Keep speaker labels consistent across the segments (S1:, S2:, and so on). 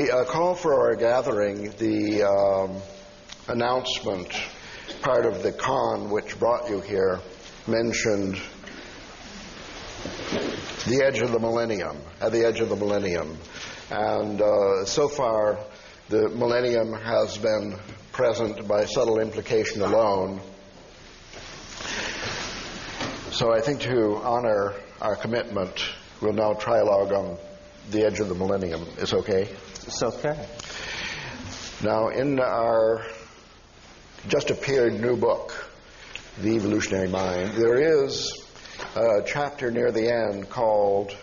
S1: the call for our gathering, the announcement, part of the con which brought you here, mentioned the edge of the millennium, at the edge of the millennium. And so far, the millennium has been present by subtle implication alone. So I think to honor our commitment, we'll now trialogue on the edge of the millennium. Is okay?
S2: It's okay.
S1: Now, in our just appeared new book, The Evolutionary Mind, there is a chapter near the end called,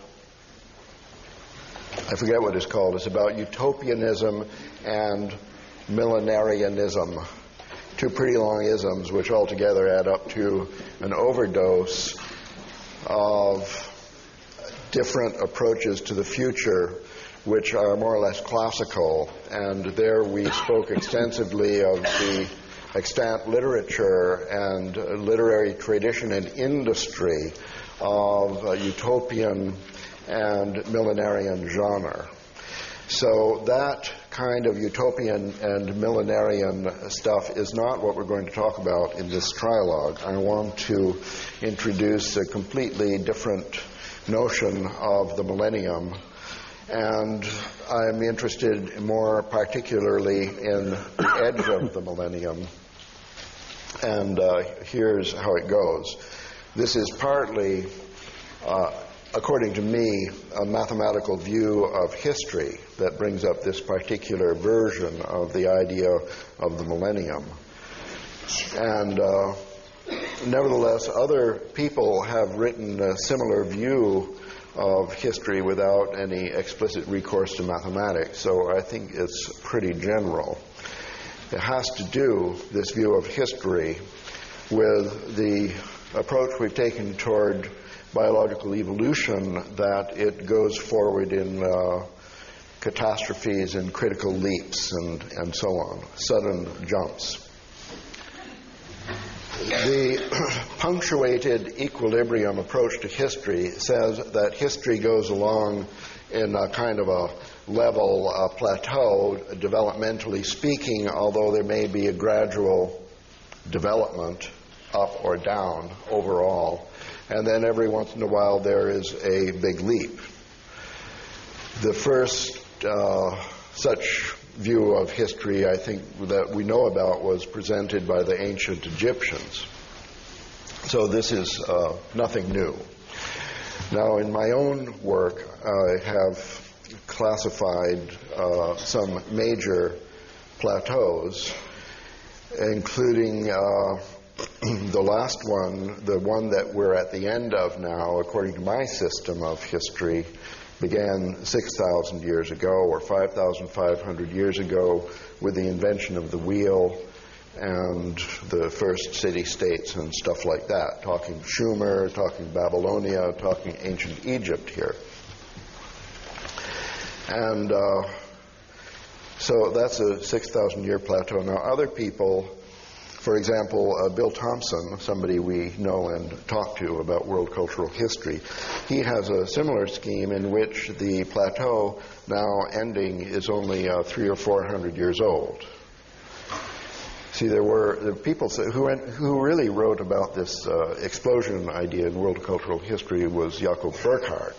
S1: I forget what it's called, it's about utopianism and millenarianism. Two pretty long isms which altogether add up to an overdose of different approaches to the future which are more or less classical. And there we spoke extensively of the extant literature and literary tradition and industry of utopian and millenarian genre. So that kind of utopian and millenarian stuff is not what we're going to talk about in this trialogue. I want to introduce a completely different notion of the millennium, and I'm interested more particularly in the edge of the millennium. And here's how it goes. This is partly, according to me, a mathematical view of history that brings up this particular version of the idea of the millennium. And nevertheless, other people have written a similar view of history without any explicit recourse to mathematics, so I think it's pretty general. It has to do, this view of history, with the approach we've taken toward biological evolution, that it goes forward in catastrophes and critical leaps and so on, sudden jumps. The punctuated equilibrium approach to history says that history goes along in a kind of a level plateau, developmentally speaking, although there may be a gradual development up or down overall. And then every once in a while there is a big leap. The first such view of history, I think, that we know about was presented by the ancient Egyptians. So this is nothing new. Now, in my own work, I have classified some major plateaus, including the last one, the one that we're at the end of now, according to my system of history, began 6,000 years ago or 5,500 years ago with the invention of the wheel and the first city-states and stuff like that, talking Sumer, talking Babylonia, talking ancient Egypt here. And so that's a 6,000-year plateau. Now, other people, for example, Bill Thompson, somebody we know and talk to about world cultural history, he has a similar scheme in which the plateau now ending is only 300 or 400 years old. See, there were the people who really wrote about this explosion idea in world cultural history was Jakob Burckhardt.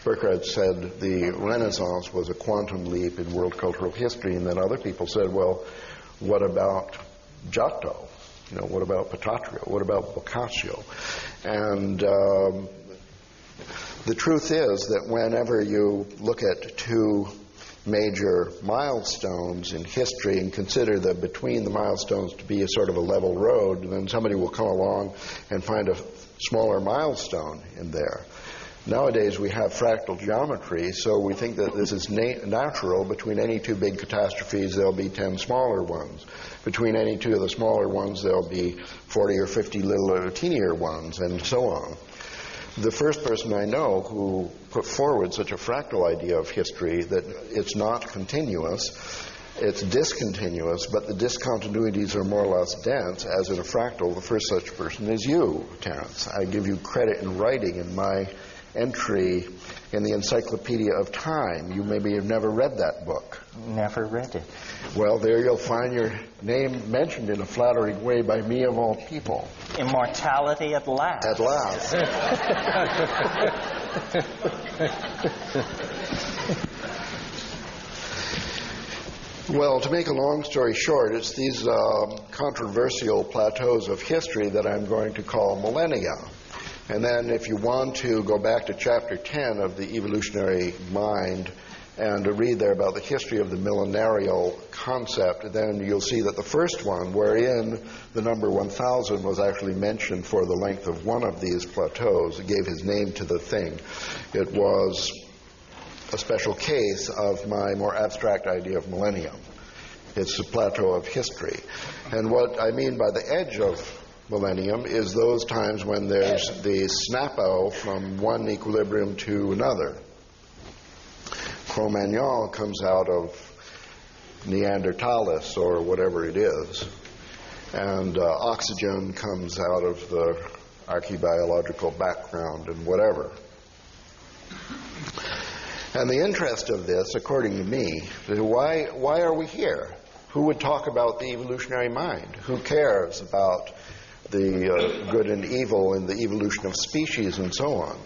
S1: Burckhardt said the Renaissance was a quantum leap in world cultural history, and then other people said, well, what about Giotto? You know, what about Patatrio? What about Boccaccio? And the truth is that whenever you look at two major milestones in history and consider that between the milestones to be a sort of a level road, and then somebody will come along and find a smaller milestone in there. Nowadays we have fractal geometry, so we think that this is natural. Between any two big catastrophes, there'll be 10 smaller ones. Between any two of the smaller ones, there'll be 40 or 50 little teenier ones, and so on. The first person I know who put forward such a fractal idea of history, that it's not continuous, it's discontinuous, but the discontinuities are more or less dense, as in a fractal, the first such person is you, Terence. I give you credit in writing in my entry in the Encyclopedia of Time. You maybe have never read that book.
S2: Never read it.
S1: Well, there you'll find your name mentioned in a flattering way by me of all people.
S2: Immortality at last.
S1: At last. Well, to make a long story short, it's these controversial plateaus of history that I'm going to call millennia. And then if you want to go back to chapter 10 of the evolutionary mind and to read there about the history of the millenarial concept, then you'll see that the first one, wherein the number 1000 was actually mentioned for the length of one of these plateaus, it gave his name to the thing. It was a special case of my more abstract idea of millennium. It's a plateau of history. And what I mean by the edge of millennium is those times when there's the snap-out from one equilibrium to another. Cro-Magnon comes out of Neanderthalis or whatever it is, and oxygen comes out of the archaeobiological background and whatever. And the interest of this, according to me, is why are we here? Who would talk about the evolutionary mind? Who cares about the good and evil and the evolution of species and so on?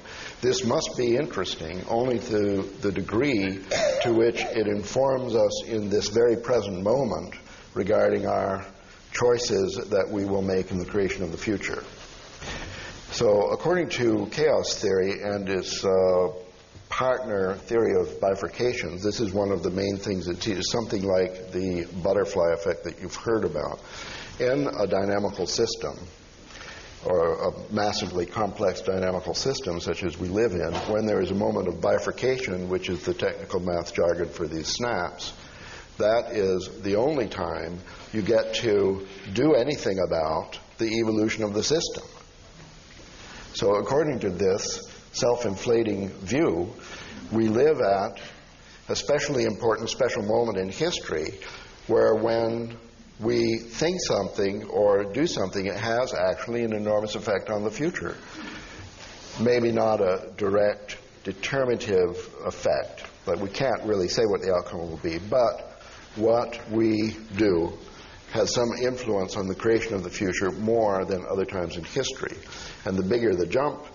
S1: This must be interesting only to the degree to which it informs us in this very present moment regarding our choices that we will make in the creation of the future. So according to chaos theory and its partner theory of bifurcations, this is one of the main things that teaches something like the butterfly effect that you've heard about. In a dynamical system, or a massively complex dynamical system such as we live in, when there is a moment of bifurcation, which is the technical math jargon for these snaps, that is the only time you get to do anything about the evolution of the system. So according to this self-inflating view, we live at a specially important special moment in history where when we think something or do something, it has actually an enormous effect on the future. Maybe not a direct determinative effect, but we can't really say what the outcome will be, but what we do has some influence on the creation of the future more than other times in history. And the bigger the jump,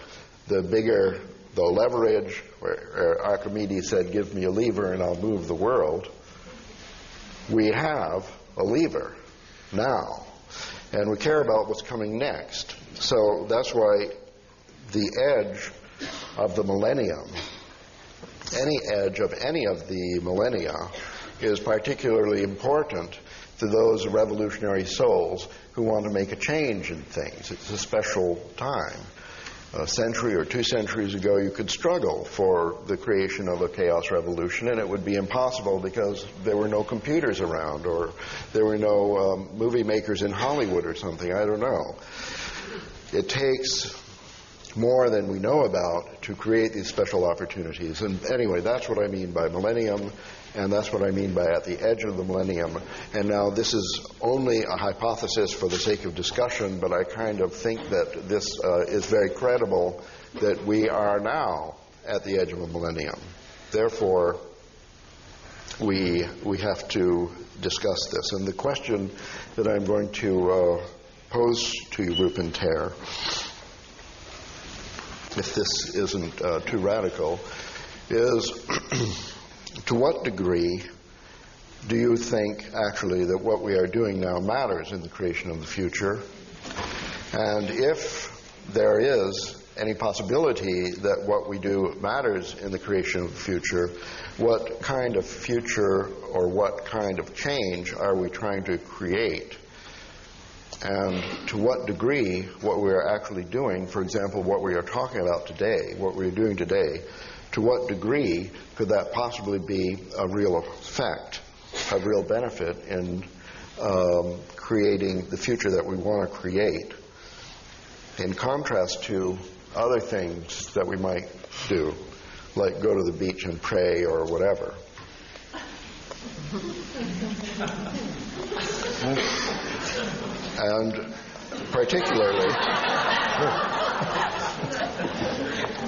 S1: the bigger the leverage, where Archimedes said, give me a lever and I'll move the world. We have a lever now, and we care about what's coming next. So that's why the edge of the millennium, any edge of any of the millennia, is particularly important to those revolutionary souls who want to make a change in things. It's a special time. A century or 2 centuries ago, you could struggle for the creation of a chaos revolution, and it would be impossible because there were no computers around, or there were no movie makers in Hollywood or something. I don't know. It takes more than we know about to create these special opportunities. And anyway, that's what I mean by millennium, and that's what I mean by at the edge of the millennium. And now this is only a hypothesis for the sake of discussion, but I kind of think that this is very credible that we are now at the edge of a millennium. Therefore, we have to discuss this. And the question that I'm going to pose to you, Rupenter, if this isn't too radical, is to what degree do you think actually that what we are doing now matters in the creation of the future? And if there is any possibility that what we do matters in the creation of the future, what kind of future or what kind of change are we trying to create? And to what degree what we are actually doing, for example, what we are talking about today, what we are doing today, to what degree could that possibly be a real effect, a real benefit in creating the future that we want to create, in contrast to other things that we might do, like go to the beach and pray or whatever. And particularly,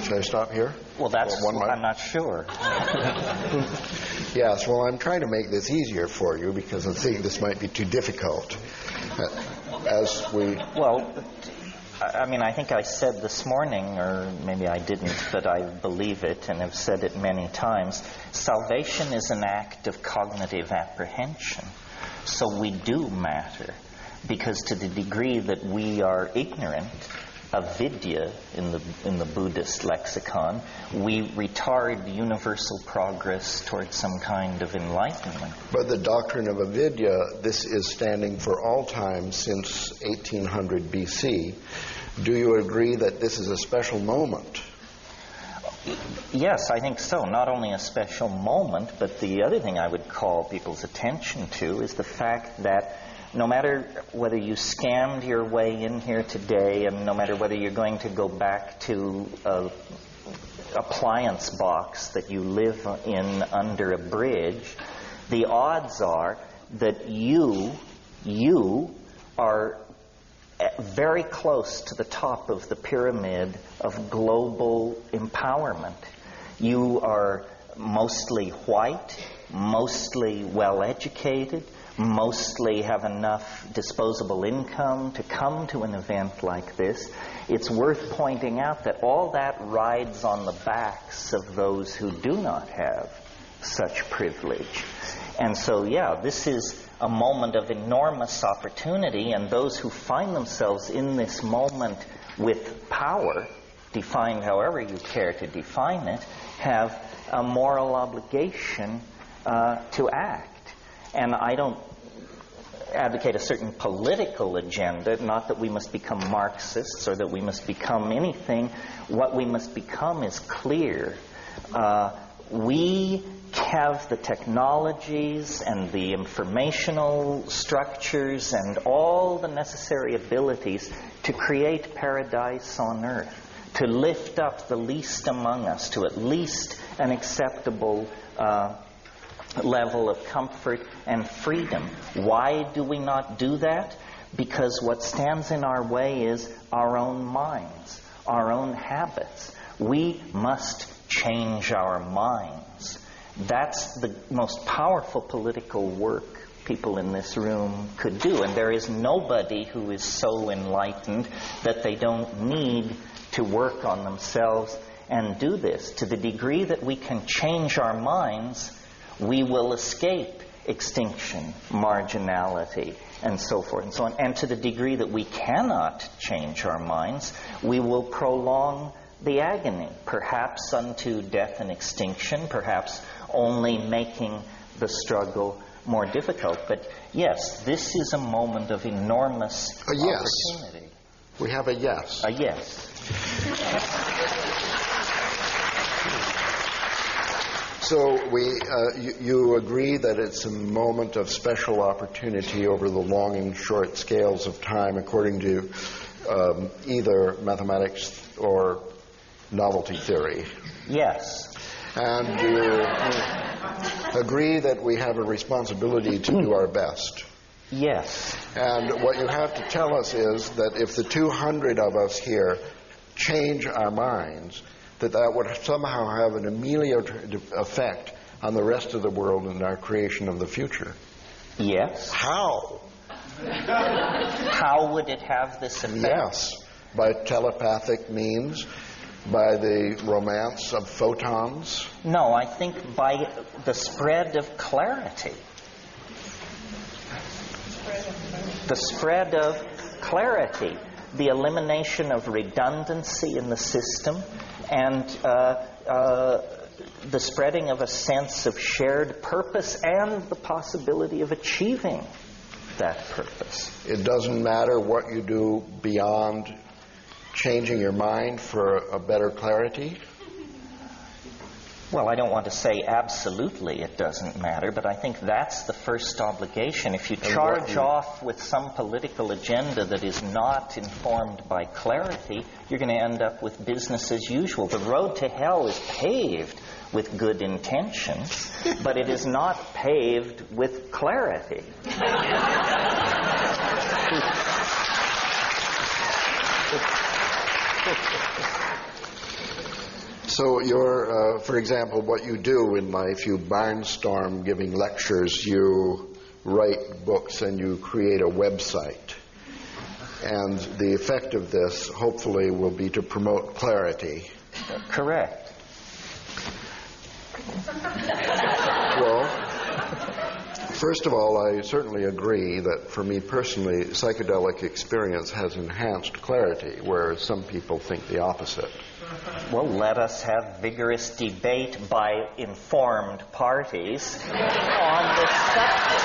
S1: Should I stop here?
S2: Well, that's
S1: one more?
S2: I'm not sure.
S1: Yes, well, I'm trying to make this easier for you because I think this might be too difficult.
S2: Well, I mean, I think I said this morning, or maybe I didn't, but I believe it and have said it many times, salvation is an act of cognitive apprehension. So we do matter, because to the degree that we are ignorant, avidya in the Buddhist lexicon, we retard universal progress towards some kind of enlightenment.
S1: But the doctrine of avidya, this is standing for all time since 1800 BC. Do you agree that this is a special moment?
S2: Yes, I think so. Not only a special moment, but the other thing I would call people's attention to is the fact that no matter whether you scammed your way in here today, and no matter whether you're going to go back to an appliance box that you live in under a bridge, the odds are that you are very close to the top of the pyramid of global empowerment. You are mostly white, mostly well-educated, mostly have enough disposable income to come to an event like this. It's worth pointing out that all that rides on the backs of those who do not have such privilege. And so, yeah, this is a moment of enormous opportunity, and those who find themselves in this moment with power, defined however you care to define it, have a moral obligation to act. And I don't advocate a certain political agenda, not that we must become Marxists or that we must become anything. What we must become is clear. We have the technologies and the informational structures and all the necessary abilities to create paradise on earth, to lift up the least among us to at least an acceptable level of comfort and freedom. Why do we not do that? Because what stands in our way is our own minds, our own habits. We must change our minds. That's the most powerful political work people in this room could do. And there is nobody who is so enlightened that they don't need to work on themselves and do this. To the degree that we can change our minds, we will escape extinction, marginality, and so forth and so on. And to the degree that we cannot change our minds, we will prolong the agony, perhaps unto death and extinction, perhaps only making the struggle more difficult. But yes, this is a moment of enormous opportunity.
S1: We have a yes.
S2: A yes.
S1: So you agree that it's a moment of special opportunity over the long and short scales of time, according to either mathematics or novelty theory?
S2: Yes.
S1: And you agree that we have a responsibility to do our best?
S2: Yes.
S1: And what you have to tell us is that if the 200 of us here change our minds, that would somehow have an ameliorative effect on the rest of the world and our creation of the future.
S2: Yes.
S1: How?
S2: How would it have this effect?
S1: Yes. By telepathic means, by the romance of photons?
S2: No, I think by the spread of clarity. The spread of clarity. The elimination of redundancy in the system, and the spreading of a sense of shared purpose and the possibility of achieving that purpose.
S1: It doesn't matter what you do beyond changing your mind for a better clarity?
S2: Well, I don't want to say absolutely it doesn't matter, but I think that's the first obligation. If you charge off with some political agenda that is not informed by clarity, you're going to end up with business as usual. The road to hell is paved with good intentions, but it is not paved with clarity.
S1: So you're, for example, what you do in life, you barnstorm giving lectures, you write books, and you create a website. And the effect of this, hopefully, will be to promote clarity.
S2: Correct.
S1: Well, first of all, I certainly agree that for me personally, psychedelic experience has enhanced clarity, whereas some people think the opposite.
S2: Well, let us have vigorous debate by informed parties on this subject.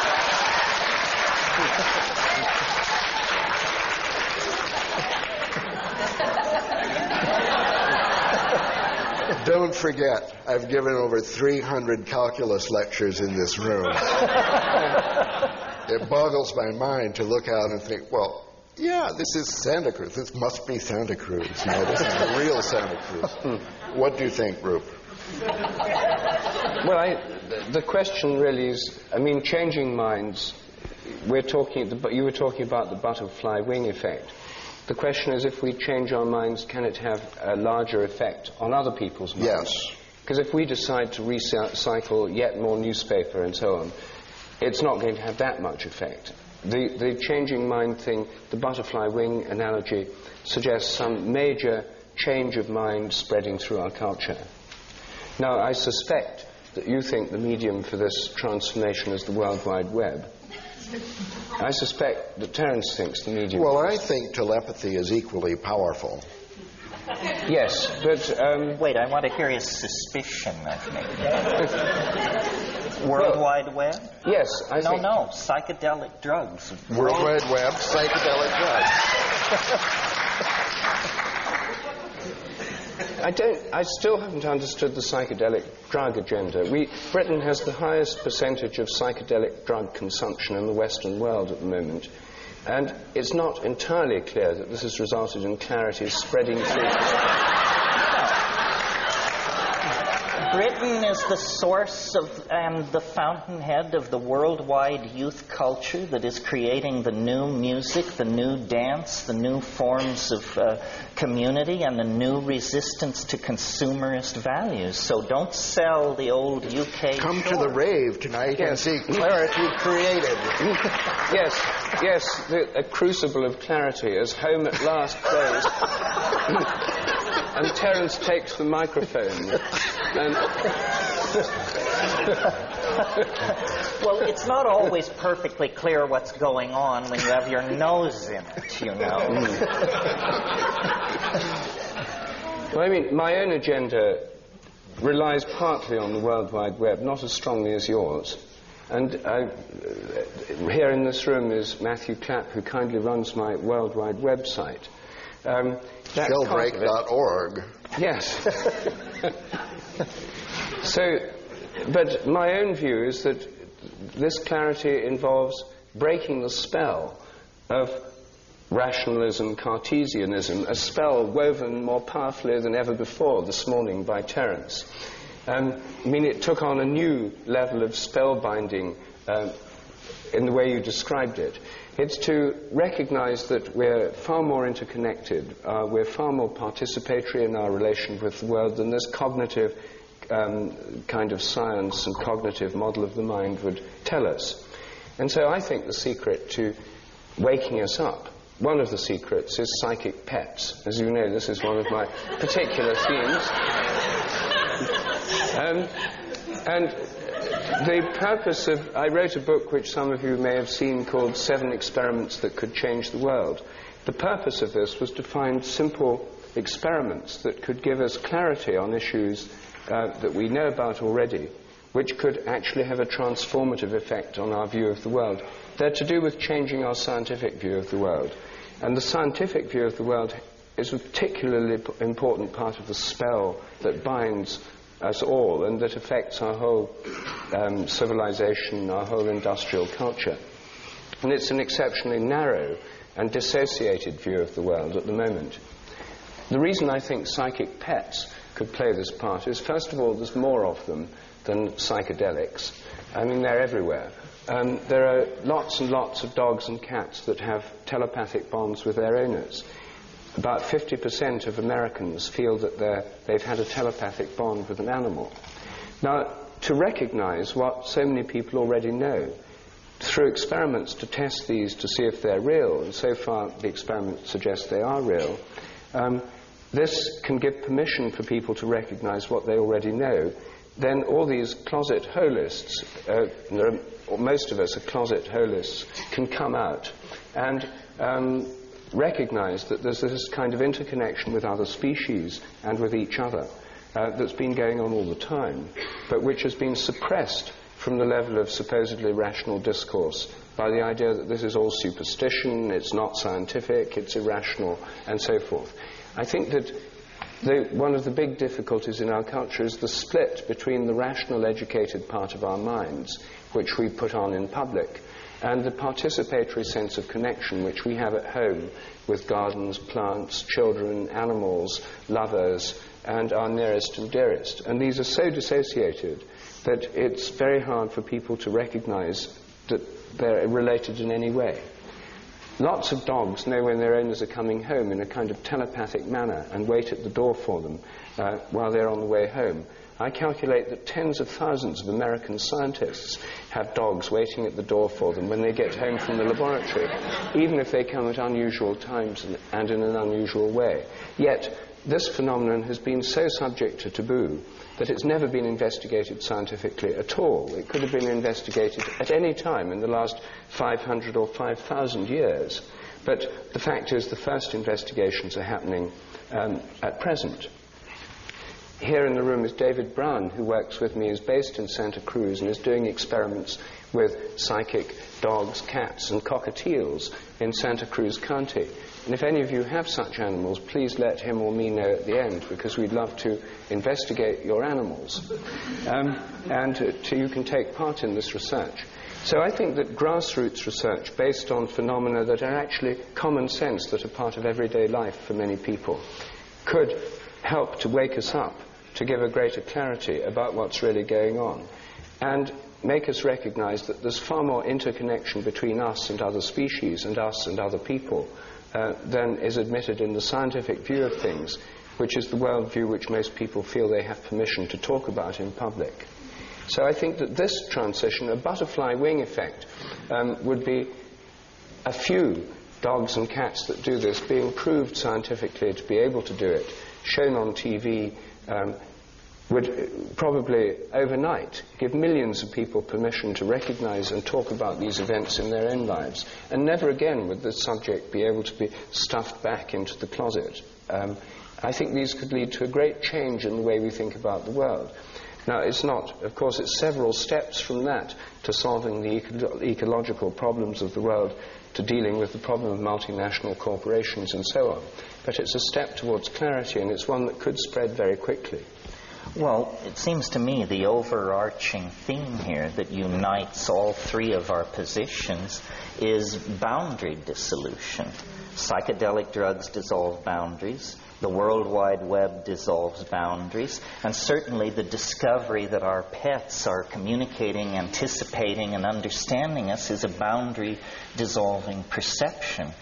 S1: Don't forget, I've given over 300 calculus lectures in this room. It boggles my mind to look out and think, well, yeah, this is Santa Cruz. This must be Santa Cruz. No, this is the real Santa Cruz. What do you think, Rup?
S3: Well, the question really is, I mean, changing minds, you were talking about the butterfly wing effect. The question is, if we change our minds, can it have a larger effect on other people's minds?
S1: Yes.
S3: Because if we decide to recycle yet more newspaper and so on, it's not going to have that much effect. The changing mind thing, the butterfly wing analogy, suggests some major change of mind spreading through our culture. Now, I suspect that you think the medium for this transformation is the World Wide Web. I suspect that Terence thinks the medium...
S1: Well, I think telepathy is equally powerful.
S3: Yes, but...
S2: Wait, I want to hear his suspicion of me. World Wide Web?
S3: Yes, I think...
S2: No, psychedelic drugs.
S1: World Wide Web, psychedelic drugs.
S3: I still haven't understood the psychedelic drug agenda. Britain has the highest percentage of psychedelic drug consumption in the Western world at the moment, and it's not entirely clear that this has resulted in clarity spreading through.
S2: Britain is the source of and the fountainhead of the worldwide youth culture that is creating the new music, the new dance, the new forms of community, and the new resistance to consumerist values. So don't sell the old UK
S1: Come
S2: shore.
S1: to the rave tonight and see clarity created.
S3: Yes, a crucible of clarity as Home at Last plays. And Terence takes the microphone.
S2: Well, it's not always perfectly clear what's going on when you have your nose in it, you know.
S3: Well, I mean, my own agenda relies partly on the World Wide Web, not as strongly as yours. And here in this room is Matthew Clapp, who kindly runs my World Wide website.
S1: Shellbreak.org.
S3: Yes. But my own view is that this clarity involves breaking the spell of rationalism, Cartesianism, a spell woven more powerfully than ever before this morning by Terence. I mean, it took on a new level of spellbinding in the way you described it. It's to recognize that we're far more interconnected, we're far more participatory in our relation with the world than this cognitive kind of science and cognitive model of the mind would tell us. And so I think the secret to waking us up, one of the secrets, is psychic pets. As you know, this is one of my particular themes. And the purpose of... I wrote a book which some of you may have seen called 7 Experiments That Could Change the World. The purpose of this was to find simple experiments that could give us clarity on issues that we know about already, which could actually have a transformative effect on our view of the world. They're to do with changing our scientific view of the world. And the scientific view of the world is a particularly important part of the spell that binds us all and that affects our whole civilization, our whole industrial culture. And it's an exceptionally narrow and dissociated view of the world at the moment. The reason I think psychic pets could play this part is, first of all, there's more of them than psychedelics. I mean, they're everywhere. There are lots and lots of dogs and cats that have telepathic bonds with their owners. about 50% of Americans feel that they've had a telepathic bond with an animal. Now, to recognize what so many people already know, through experiments to test these to see if they're real, and so far the experiments suggest they are real, this can give permission for people to recognize what they already know. Then all these closet holists, most of us are closet holists, can come out and recognize that there's this kind of interconnection with other species and with each other that's been going on all the time, but which has been suppressed from the level of supposedly rational discourse by the idea that this is all superstition, it's not scientific, it's irrational, and so forth. I think that one of the big difficulties in our culture is the split between the rational, educated part of our minds, which we put on in public, and the participatory sense of connection which we have at home with gardens, plants, children, animals, lovers, and our nearest and dearest. And these are so dissociated that it's very hard for people to recognize that they're related in any way. Lots of dogs know when their owners are coming home in a kind of telepathic manner and wait at the door for them while they're on the way home. I calculate that tens of thousands of American scientists have dogs waiting at the door for them when they get home from the laboratory, even if they come at unusual times and in an unusual way. Yet, this phenomenon has been so subject to taboo that it's never been investigated scientifically at all. It could have been investigated at any time in the last 500 or 5,000 years. But the fact is the first investigations are happening at present. Here in the room is David Brown, who works with me, is based in Santa Cruz and is doing experiments with psychic dogs, cats, and cockatiels in Santa Cruz County. And if any of you have such animals, please let him or me know at the end, because we'd love to investigate your animals. You can take part in this research. So I think that grassroots research based on phenomena that are actually common sense, that are part of everyday life for many people, could help to wake us up, to give a greater clarity about what's really going on, and make us recognize that there's far more interconnection between us and other species and us and other people than is admitted in the scientific view of things, which is the worldview which most people feel they have permission to talk about in public. So I think that this transition, a butterfly wing effect, would be a few dogs and cats that do this being proved scientifically to be able to do it, shown on TV, would probably overnight give millions of people permission to recognize and talk about these events in their own lives. And never again would the subject be able to be stuffed back into the closet. I think these could lead to a great change in the way we think about the world. Now, it's not, of course, it's several steps from that to solving the ecological problems of the world, to dealing with the problem of multinational corporations and so on. But it's a step towards clarity, and it's one that could spread very quickly.
S2: Well, it seems to me the overarching theme here that unites all three of our positions is boundary dissolution. Psychedelic drugs dissolve boundaries. The World Wide Web dissolves boundaries. And certainly the discovery that our pets are communicating, anticipating, and understanding us is a boundary-dissolving perception.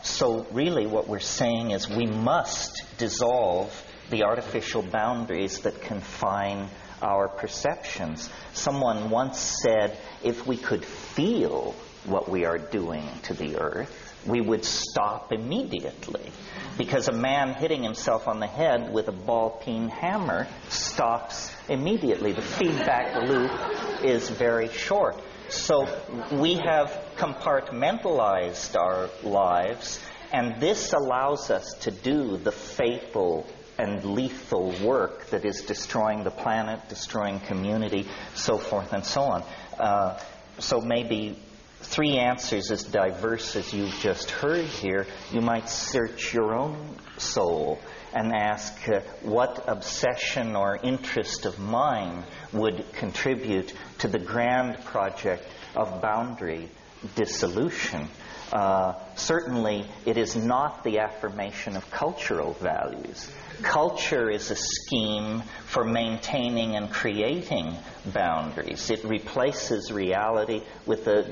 S2: So really what we're saying is we must dissolve the artificial boundaries that confine our perceptions. Someone once said, if we could feel what we are doing to the earth, we would stop immediately. Because a man hitting himself on the head with a ball-peen hammer stops immediately. The feedback loop is very short. So we have compartmentalized our lives, and this allows us to do the fatal and lethal work that is destroying the planet, destroying community, so forth and so on. So maybe three answers as diverse as you've just heard here. You might search your own soul and ask what obsession or interest of mine would contribute to the grand project of boundary dissolution. Certainly, it is not the affirmation of cultural values. Culture is a scheme for maintaining and creating boundaries. It replaces reality with a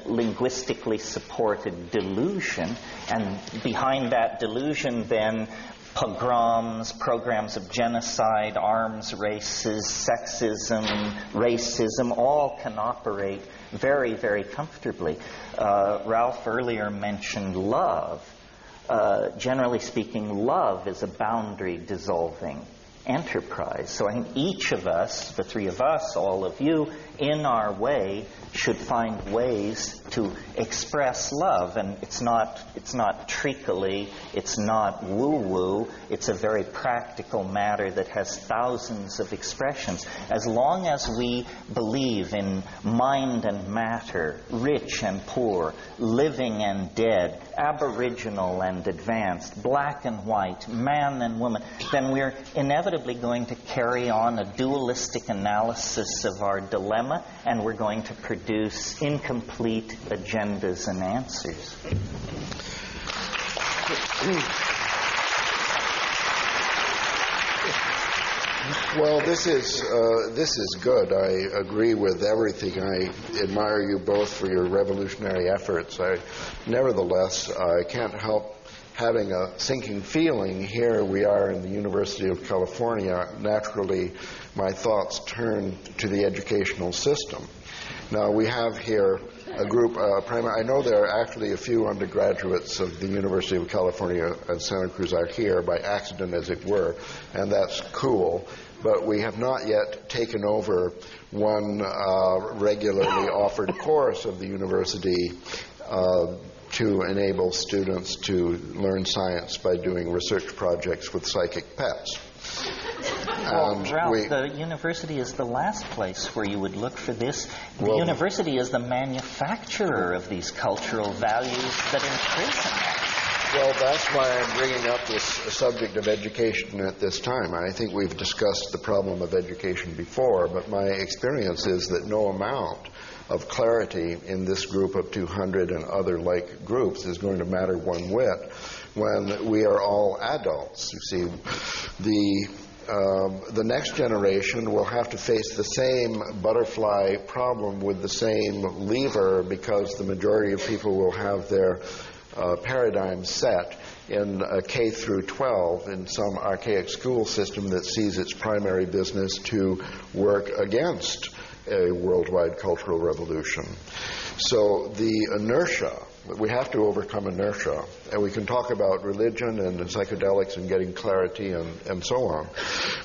S2: linguistically supported delusion, and behind that delusion then pogroms, programs of genocide, arms races, sexism, racism, all can operate very, very comfortably. Ralph earlier mentioned love. Generally speaking, love is a boundary-dissolving enterprise. So I think each of us, the three of us, all of you, in our way, should find ways to express love. And it's not treacly, it's not woo-woo, it's a very practical matter that has thousands of expressions. As long as we believe in mind and matter, rich and poor, living and dead, aboriginal and advanced, black and white, man and woman, then we're inevitably going to carry on a dualistic analysis of our dilemma, and we're going to produce incomplete agendas and answers.
S1: Well, this is good. I agree with everything. I admire you both for your revolutionary efforts. Nevertheless, I can't help having a sinking feeling. Here we are in the University of California. Naturally, my thoughts turn to the educational system. Now, we have here a group, I know there are actually a few undergraduates of the University of California at Santa Cruz are here by accident, as it were, and that's cool. But we have not yet taken over one regularly offered course of the university to enable students to learn science by doing research projects with psychic pets.
S2: Well, Ralph, the university is the last place where you would look for this. The university is the manufacturer of these cultural values that imprison us.
S1: Well, that's why I'm bringing up this subject of education at this time. I think we've discussed the problem of education before, but my experience is that no amount of clarity in this group of 200 and other like groups is going to matter one whit when we are all adults. You see, the next generation will have to face the same butterfly problem with the same lever, because the majority of people will have their paradigm set in K through 12 in some archaic school system that sees its primary business to work against a worldwide cultural revolution. So the inertia, we have to overcome inertia, and we can talk about religion and psychedelics and getting clarity and so on.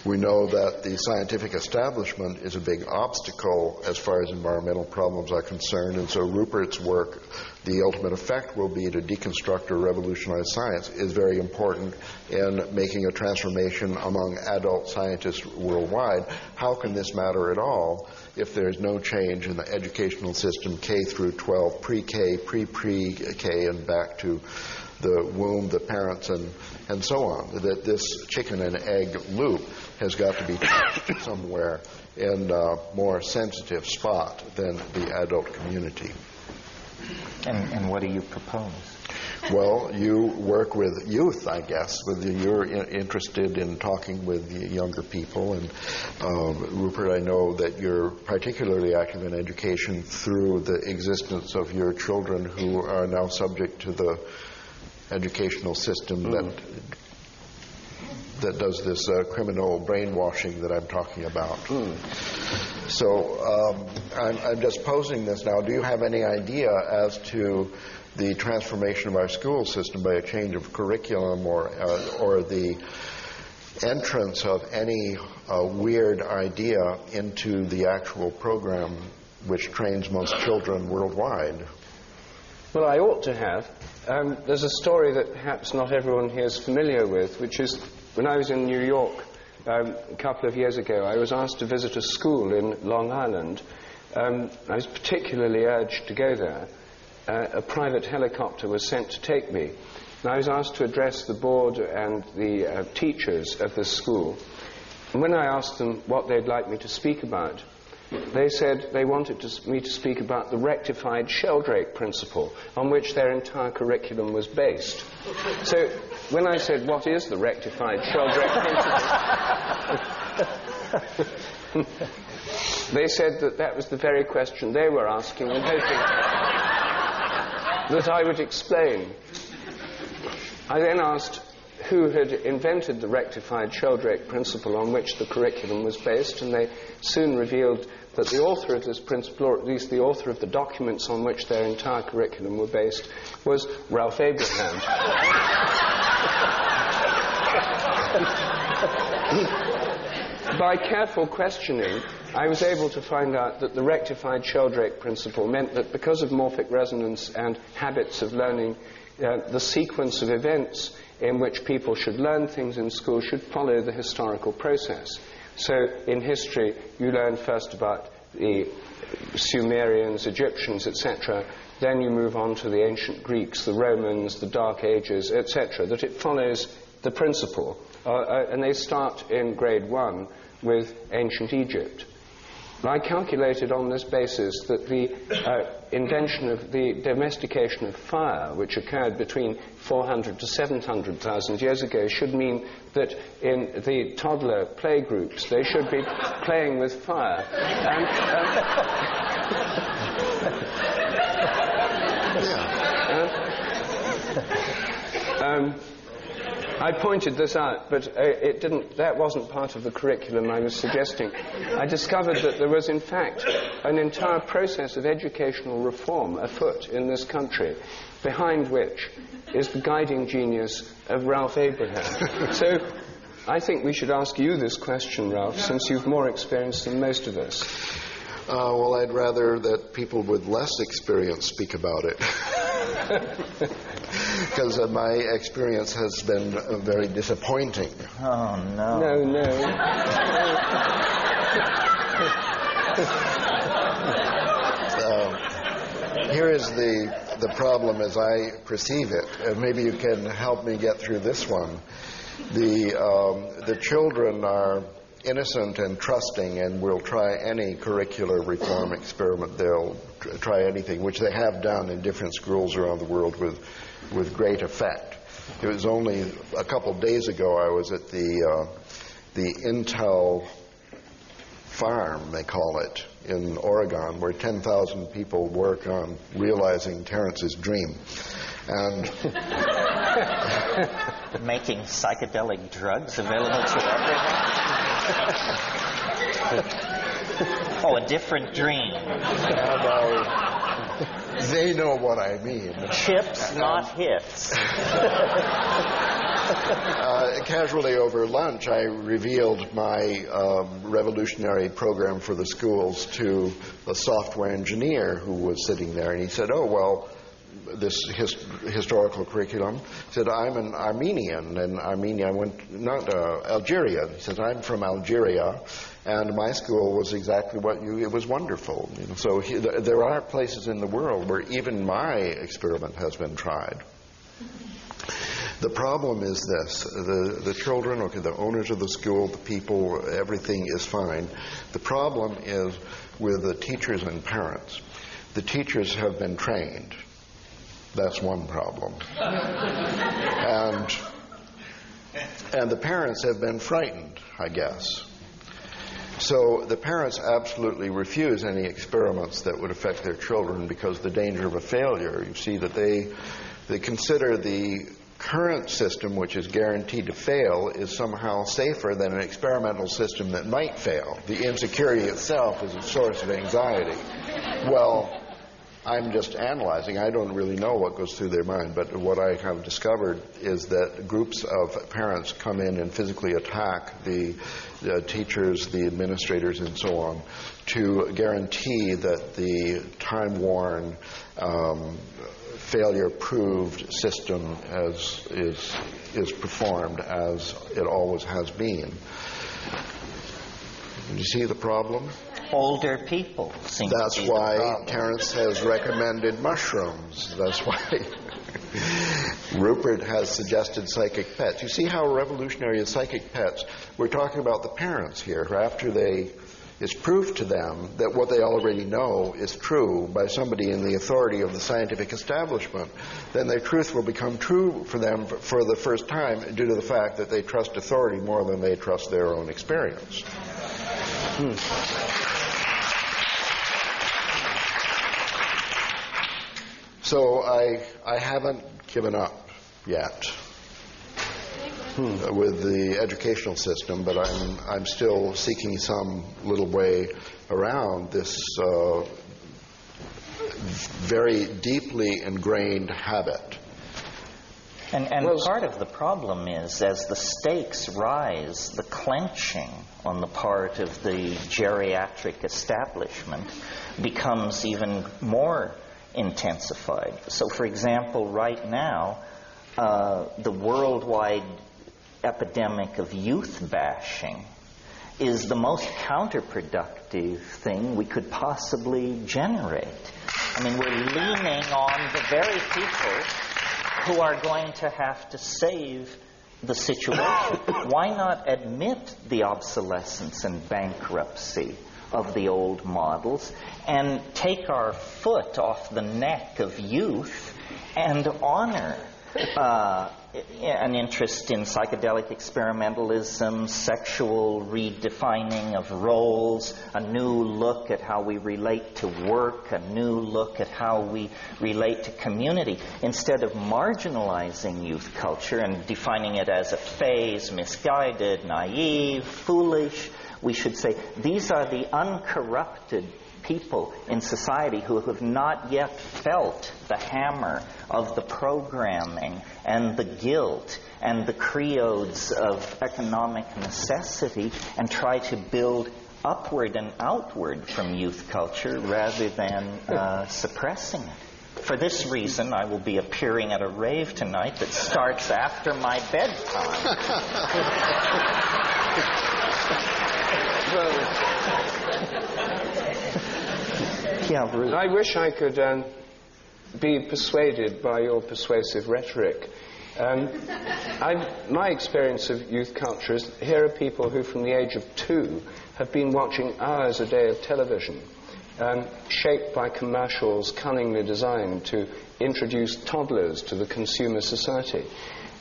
S1: We know that the scientific establishment is a big obstacle as far as environmental problems are concerned, and so Rupert's work, the ultimate effect will be to deconstruct or revolutionize science, is very important in making a transformation among adult scientists worldwide. How can this matter at all if there's no change in the educational system, K through 12, pre-K, pre-K, and back to the womb, the parents, and so on? That this chicken and egg loop has got to be touched somewhere in a more sensitive spot than the adult community.
S2: And what do you propose?
S1: Well, you work with youth, I guess. You're interested in talking with younger people. And Rupert, I know that you're particularly active in education through the existence of your children who are now subject to the educational system that does this criminal brainwashing that I'm talking about. So I'm just posing this now. Do you have any idea as to the transformation of our school system by a change of curriculum or the entrance of any weird idea into the actual program which trains most children worldwide?
S3: Well, I ought to have. There's a story that perhaps not everyone here is familiar with, which is when I was in New York a couple of years ago, I was asked to visit a school in Long Island. I was particularly urged to go there. A private helicopter was sent to take me. And I was asked to address the board and the teachers of this school. And when I asked them what they'd like me to speak about, they said they wanted me to speak about the rectified Sheldrake principle, on which their entire curriculum was based. So when I said, what is the rectified Sheldrake principle? They said that that was the very question they were asking and hoping that I would explain. I then asked who had invented the rectified Sheldrake principle on which the curriculum was based, and they soon revealed that the author of this principle, or at least the author of the documents on which their entire curriculum were based, was Ralph Abra. By careful questioning, I was able to find out that the rectified Sheldrake principle meant that because of morphic resonance and habits of learning, the sequence of events in which people should learn things in school should follow the historical process. So in history, you learn first about the Sumerians, Egyptians, etc. Then you move on to the ancient Greeks, the Romans, the Dark Ages, etc. That it follows the principle. And they start in grade 1 with ancient Egypt. I calculated on this basis that the invention of the domestication of fire, which occurred between 400 to 700,000 years ago, should mean that in the toddler play groups they should be playing with fire. I pointed this out, but that wasn't part of the curriculum I was suggesting. I discovered that there was, in fact, an entire process of educational reform afoot in this country, behind which is the guiding genius of Ralph Abra. So I think we should ask you this question, Ralph, since you've more experience than most of us.
S1: Well, I'd rather that people with less experience speak about it. Because my experience has been very disappointing.
S2: Oh, no.
S3: No.
S1: Here is the problem as I perceive it. Maybe you can help me get through this one. The children are innocent and trusting and will try any curricular reform experiment. They'll try anything, which they have done in different schools around the world with great effect. It was only a couple days ago I was at the Intel farm, they call it, in Oregon, where 10,000 people work on realizing Terrence's dream. And
S2: making psychedelic drugs available to everyone. Oh, a different dream.
S1: They know what I mean.
S2: Chips, not hits.
S1: Casually over lunch, I revealed my revolutionary program for the schools to a software engineer who was sitting there, and he said, "Oh, well, this historical curriculum." He said, "I'm an Armenian, and Armenia Algeria." He said, "I'm from Algeria, and my school was exactly it was wonderful." You know, so there are places in the world where even my experiment has been tried. The problem is this: the children, okay, the owners of the school, the people, everything is fine. The problem is with the teachers and parents. The teachers have been trained. That's one problem. And the parents have been frightened, I guess. So the parents absolutely refuse any experiments that would affect their children because of the danger of a failure. You see that they consider the current system, which is guaranteed to fail, is somehow safer than an experimental system that might fail. The insecurity itself is a source of anxiety. Well, I'm just analyzing. I don't really know what goes through their mind, but what I have discovered is that groups of parents come in and physically attack the teachers, the administrators, and so on, to guarantee that the time-worn, failure-proved system is performed as it always has been. Do you see the problem?
S2: Older people seem to be
S1: That's
S2: the
S1: why
S2: problem.
S1: Terence has recommended mushrooms. That's why Rupert has suggested psychic pets. You see how revolutionary is psychic pets? We're talking about the parents here, who after they is proof to them that what they already know is true by somebody in the authority of the scientific establishment, then their truth will become true for them for the first time due to the fact that they trust authority more than they trust their own experience. So I haven't given up yet with the educational system, but I'm still seeking some little way around this very deeply ingrained habit.
S2: And part of the problem is, as the stakes rise, the clenching on the part of the geriatric establishment becomes even more intensified. So, for example, right now, the worldwide epidemic of youth bashing is the most counterproductive thing we could possibly generate. I mean, we're leaning on the very people who are going to have to save the situation. Why not admit the obsolescence and bankruptcy of the old models and take our foot off the neck of youth and honor an interest in psychedelic experimentalism, sexual redefining of roles, a new look at how we relate to work, a new look at how we relate to community. Instead of marginalizing youth culture and defining it as a phase, misguided, naive, foolish, we should say these are the uncorrupted people in society who have not yet felt the hammer of the programming and the guilt and the creodes of economic necessity, and try to build upward and outward from youth culture rather than suppressing it. For this reason, I will be appearing at a rave tonight that starts after my bedtime. Yeah, Ruth.
S3: I wish I could be persuaded by your persuasive rhetoric. My experience of youth culture is here are people who from the age of 2 have been watching hours a day of television, shaped by commercials cunningly designed to introduce toddlers to the consumer society,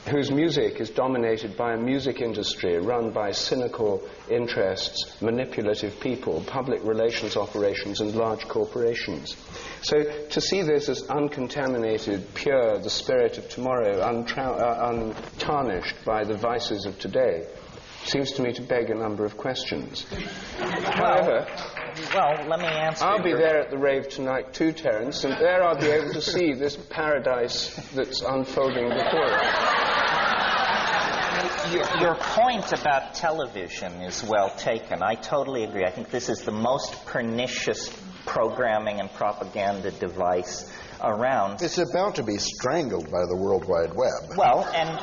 S3: whose music is dominated by a music industry run by cynical interests, manipulative people, public relations operations, and large corporations. So to see this as uncontaminated, pure, the spirit of tomorrow, untarnished by the vices of today, seems to me to beg a number of questions. However,
S2: let me answer.
S3: I'll be there at the rave tonight too, Terence, and there I'll be able to see this paradise that's unfolding before us.
S2: Your point about television is well taken. I totally agree. I think this is the most pernicious programming and propaganda device around.
S1: It's about to be strangled by the World Wide Web.
S2: Well, and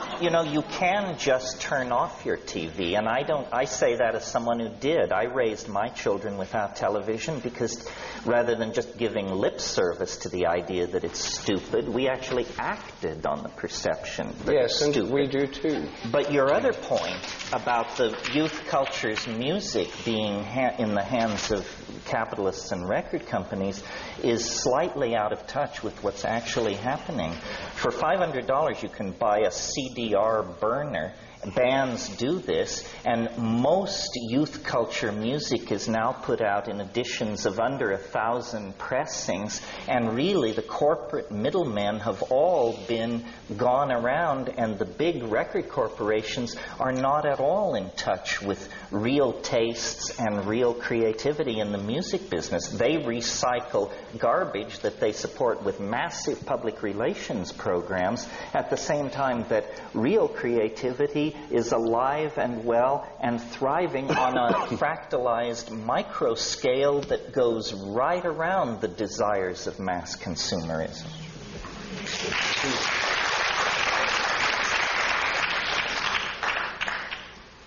S2: you can just turn off your TV, and I say that as someone who did. I raised my children without television because rather than just giving lip service to the idea that it's stupid, we actually acted on the perception that it's stupid. Yes, and
S3: we do too.
S2: But your other point about the youth culture's music being in the hands of capitalists and record companies is slightly out of touch with what's actually happening. For $500 you can buy a CDR burner. Bands do this, and most youth culture music is now put out in editions of under 1,000 pressings, and really the corporate middlemen have all been gone around, and the big record corporations are not at all in touch with real tastes and real creativity in the music business. They recycle garbage that they support with massive public relations programs at the same time that real creativity is alive and well and thriving on a fractalized micro scale that goes right around the desires of mass consumerism.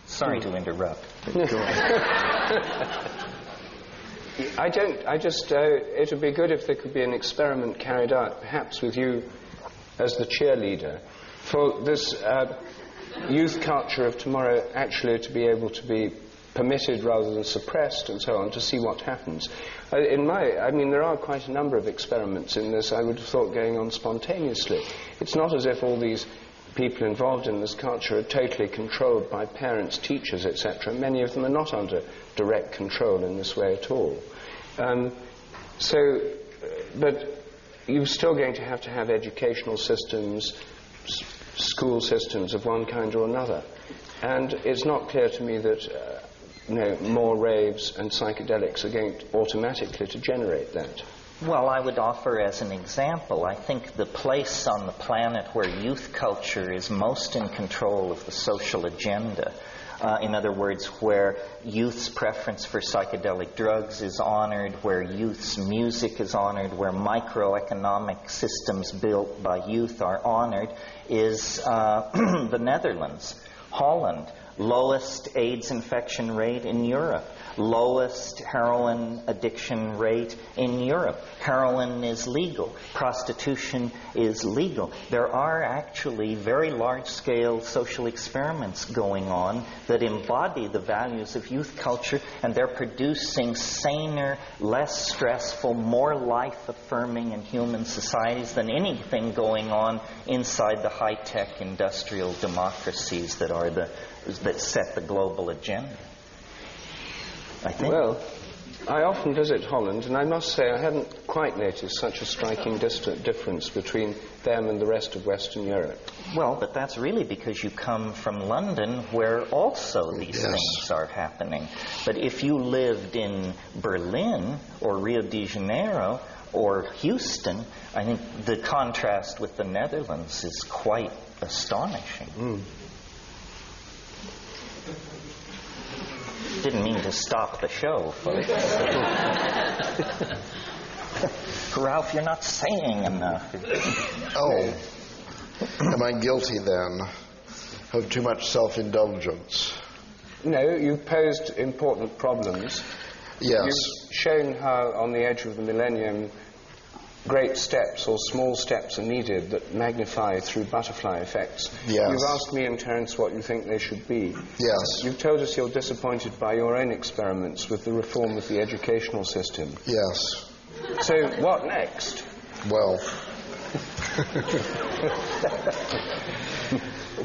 S2: Sorry to interrupt.
S3: It would be good if there could be an experiment carried out, perhaps with you as the cheerleader, for this youth culture of tomorrow actually to be able to be permitted rather than suppressed and so on, to see what happens. There are quite a number of experiments in this I would have thought going on spontaneously. It's not as if all these people involved in this culture are totally controlled by parents, teachers, etc. Many of them are not under direct control in this way at all. But you're still going to have educational systems, school systems of one kind or another. And it's not clear to me that more raves and psychedelics are going automatically to generate that.
S2: Well, I would offer as an example, I think the place on the planet where youth culture is most in control of the social agenda, in other words, where youth's preference for psychedelic drugs is honored, where youth's music is honored, where microeconomic systems built by youth are honored, is the Netherlands. Holland, lowest AIDS infection rate in Europe, lowest heroin addiction rate in Europe. Heroin is legal. Prostitution is legal. There are actually very large-scale social experiments going on that embody the values of youth culture, and they're producing saner, less stressful, more life-affirming and human societies than anything going on inside the high-tech industrial democracies that set the global agenda, I think.
S3: Well, I often visit Holland, and I must say I hadn't quite noticed such a striking difference between them and the rest of Western Europe.
S2: Well, but that's really because you come from London, where also these things are happening. But if you lived in Berlin or Rio de Janeiro or Houston, I think the contrast with the Netherlands is quite astonishing.
S3: Mm.
S2: Didn't mean to stop the show, folks. Ralph, you're not saying enough.
S1: Oh, am I guilty then of too much self-indulgence?
S3: No, you've posed important problems.
S1: Yes.
S3: You've shown how on the edge of the millennium great steps or small steps are needed that magnify through butterfly effects.
S1: Yes.
S3: You've asked me in Terence what you think they should be.
S1: Yes.
S3: You've told us you're disappointed by your own experiments with the reform of the educational system.
S1: Yes.
S3: So what next?
S1: Well,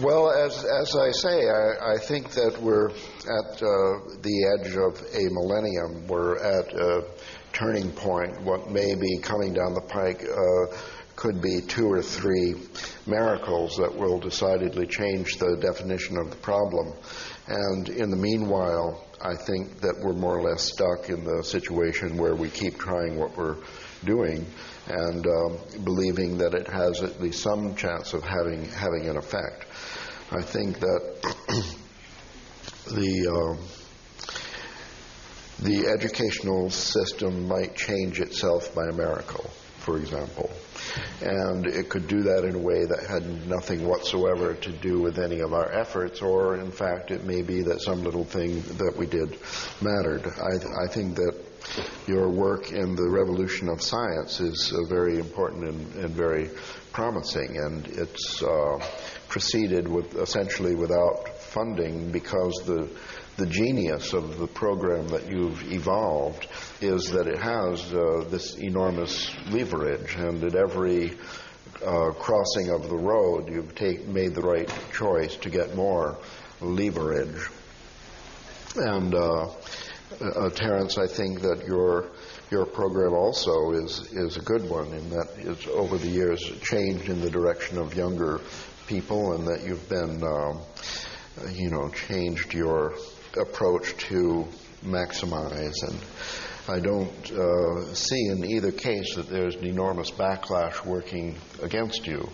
S1: well, as I say, I think that we're at the edge of a millennium. We're at a turning point. What may be coming down the pike could be 2 or 3 miracles that will decidedly change the definition of the problem. And in the meanwhile, I think that we're more or less stuck in the situation where we keep trying what we're doing and believing that it has at least some chance of having an effect. I think that the educational system might change itself by a miracle, for example. And it could do that in a way that had nothing whatsoever to do with any of our efforts, or in fact it may be that some little thing that we did mattered. I think that your work in the revolution of science is very important and very promising, and it's proceeded with essentially without funding, because the genius of the program that you've evolved is that it has this enormous leverage, and at every crossing of the road you've made the right choice to get more leverage. And Terence, I think that your program also is a good one, in that it's over the years changed in the direction of younger people, and that you've been changed your approach to maximize. And I don't see in either case that there's an enormous backlash working against you,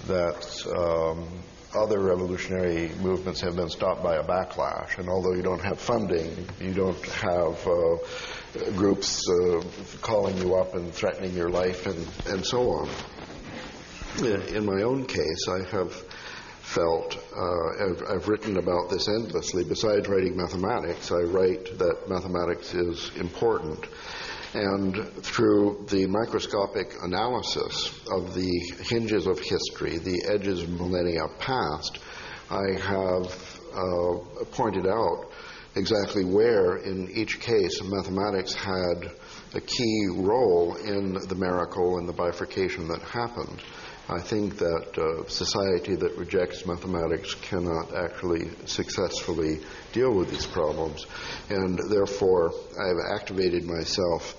S1: that other revolutionary movements have been stopped by a backlash. And although you don't have funding, you don't have groups calling you up and threatening your life and so on. In my own case, I have felt, I've written about this endlessly. Besides writing mathematics, I write that mathematics is important. And through the microscopic analysis of the hinges of history, the edges of millennia past, I have pointed out exactly where, in each case, mathematics had a key role in the miracle and the bifurcation that happened. I think that a society that rejects mathematics cannot actually successfully deal with these problems, and therefore I've activated myself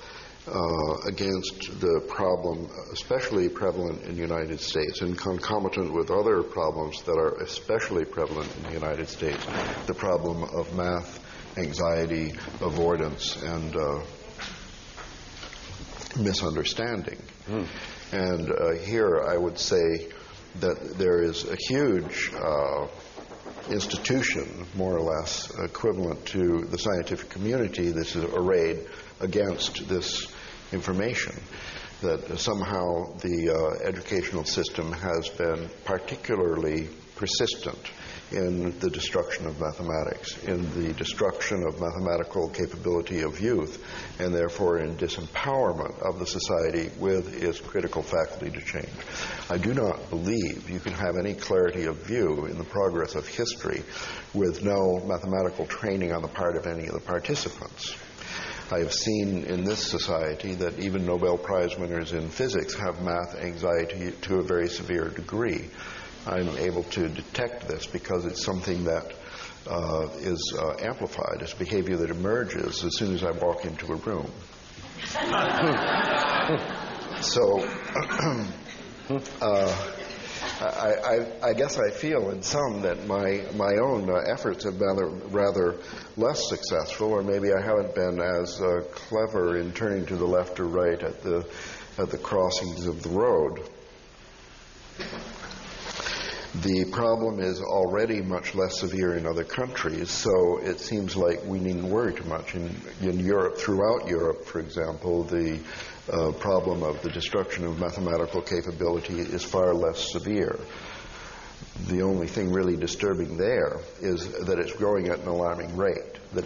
S1: against the problem especially prevalent in the United States and concomitant with other problems that are especially prevalent in the United States, the problem of math anxiety, avoidance, and misunderstanding. And here I would say that there is a huge institution, more or less, equivalent to the scientific community that is arrayed against this information, that somehow the educational system has been particularly persistent in the destruction of mathematics, in the destruction of mathematical capability of youth, and therefore in disempowerment of the society with its critical faculty to change. I do not believe you can have any clarity of view in the progress of history with no mathematical training on the part of any of the participants. I have seen in this society that even Nobel Prize winners in physics have math anxiety to a very severe degree. I'm able to detect this because it's something that is amplified. It's behavior that emerges as soon as I walk into a room. So I guess I feel in some that my own efforts have been rather less successful, or maybe I haven't been as clever in turning to the left or right at the crossings of the road. The problem is already much less severe in other countries, so it seems like we needn't worry too much. In Europe, throughout Europe, for example, the problem of the destruction of mathematical capability is far less severe. The only thing really disturbing there is that it's growing at an alarming rate, that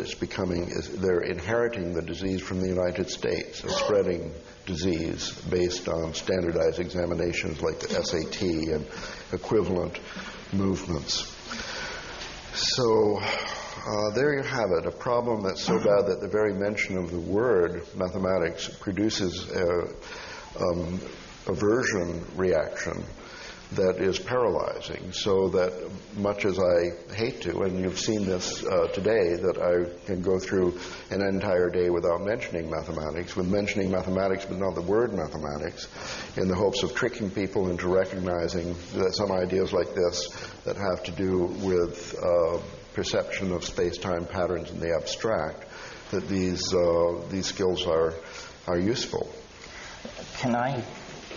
S1: they're inheriting the disease from the United States, a spreading disease based on standardized examinations like the SAT and equivalent movements. So there you have it, a problem that's so bad that the very mention of the word mathematics produces an aversion reaction that is paralyzing, so that much as I hate to, and you've seen this today, that I can go through an entire day without mentioning mathematics, with mentioning mathematics but not the word mathematics, in the hopes of tricking people into recognizing that some ideas like this that have to do with perception of space-time patterns in the abstract, that these skills are useful.
S2: Can I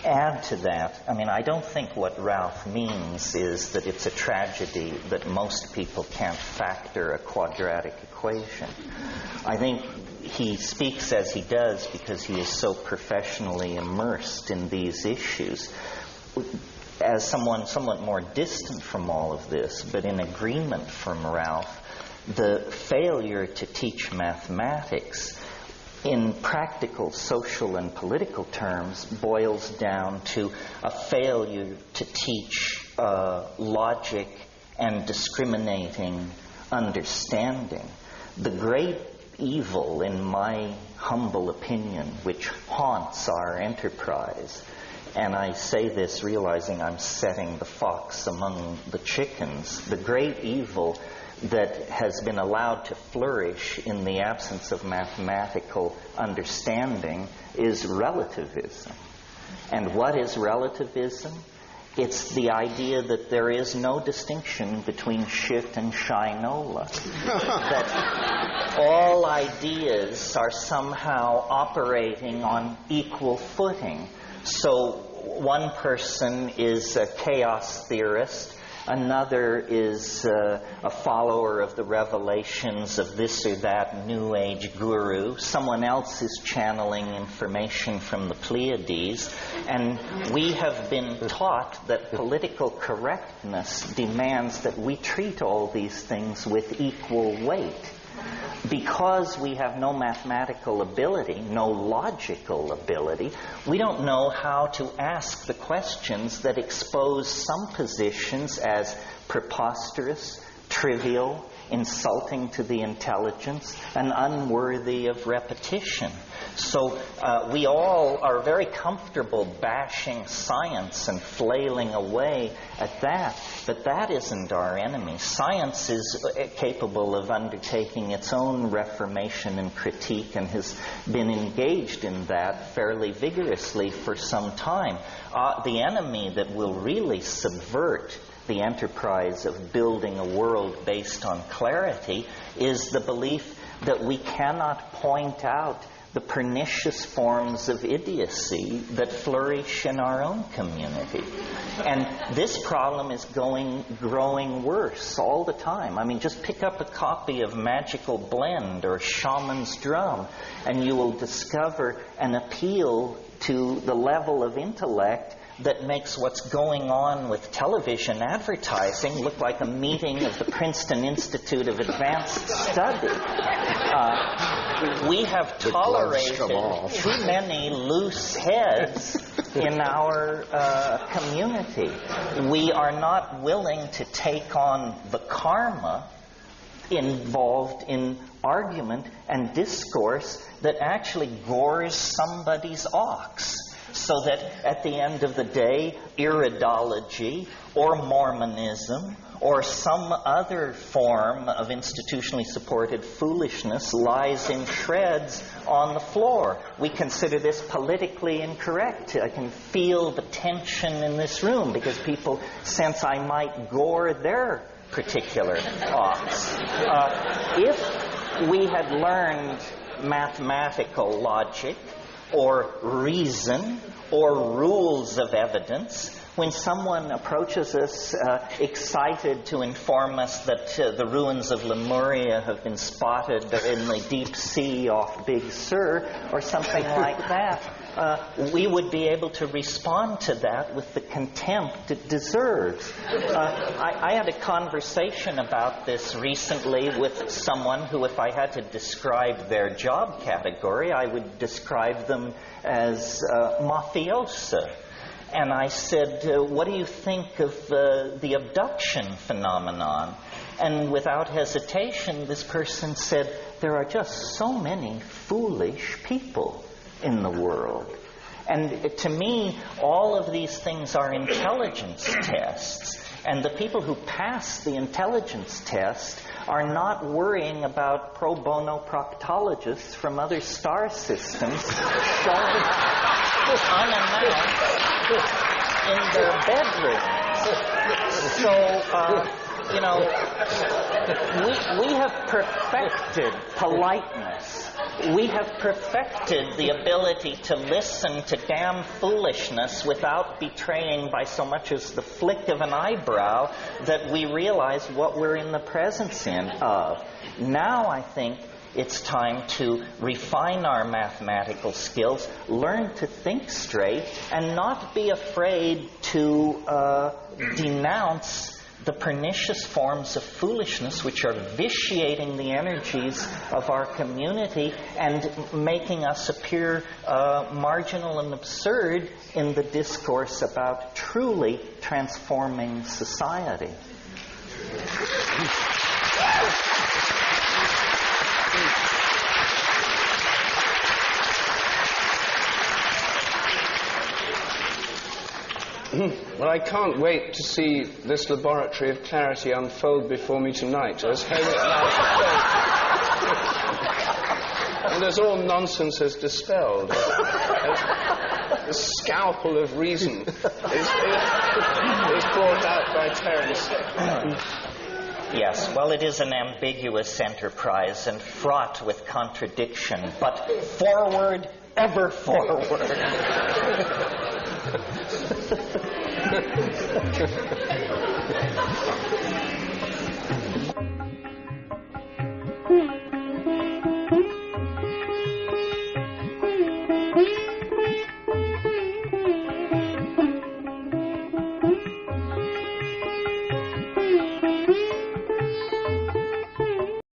S2: add to that? I mean, I don't think what Ralph means is that it's a tragedy that most people can't factor a quadratic equation. I think he speaks as he does because he is so professionally immersed in these issues. As someone somewhat more distant from all of this, but in agreement from Ralph, the failure to teach mathematics in practical, social, and political terms boils down to a failure to teach logic and discriminating understanding. The great evil, in my humble opinion, which haunts our enterprise, and I say this realizing I'm setting the fox among the chickens, the great evil that has been allowed to flourish in the absence of mathematical understanding is relativism. And what is relativism? It's the idea that there is no distinction between shit and shinola. That all ideas are somehow operating on equal footing. So one person is a chaos theorist, another is a follower of the revelations of this or that New Age guru. Someone else is channeling information from the Pleiades. And we have been taught that political correctness demands that we treat all these things with equal weight. Because we have no mathematical ability, no logical ability, we don't know how to ask the questions that expose some positions as preposterous, trivial, insulting to the intelligence, and unworthy of repetition. So we all are very comfortable bashing science and flailing away at that, but that isn't our enemy. Science is capable of undertaking its own reformation and critique, and has been engaged in that fairly vigorously for some time. The enemy that will really subvert the enterprise of building a world based on clarity is the belief that we cannot point out the pernicious forms of idiocy that flourish in our own community. And this problem is growing worse all the time. I mean, just pick up a copy of Magical Blend or Shaman's Drum, and you will discover an appeal to the level of intellect that makes what's going on with television advertising look like a meeting of the Princeton Institute of Advanced Study. We have tolerated too many loose heads in our community. We are not willing to take on the karma involved in argument and discourse that actually gores somebody's ox, so that at the end of the day, iridology or Mormonism or some other form of institutionally supported foolishness lies in shreds on the floor. We consider this politically incorrect. I can feel the tension in this room because people sense I might gore their particular ox. If we had learned mathematical logic or reason or rules of evidence, when someone approaches us excited to inform us that the ruins of Lemuria have been spotted in the deep sea off Big Sur or something like that, we would be able to respond to that with the contempt it deserves. I had a conversation about this recently with someone who, if I had to describe their job category, I would describe them as mafiosa. And I said, what do you think of the abduction phenomenon? And without hesitation, this person said, there are just so many foolish people in the world. And to me, all of these things are intelligence tests. And the people who pass the intelligence test are not worrying about pro bono proctologists from other star systems showing unannounced in their bedrooms. So, we have perfected politeness. We have perfected the ability to listen to damn foolishness without betraying by so much as the flick of an eyebrow that we realize what we're in the presence of. Now I think it's time to refine our mathematical skills, learn to think straight, and not be afraid to denounce the pernicious forms of foolishness which are vitiating the energies of our community and making us appear marginal and absurd in the discourse about truly transforming society.
S3: Well, I can't wait to see this laboratory of clarity unfold before me tonight, as and as all nonsense is dispelled, the scalpel of reason is brought out by Terence.
S2: Yes, well, it is an ambiguous enterprise and fraught with contradiction, but forward, ever forward.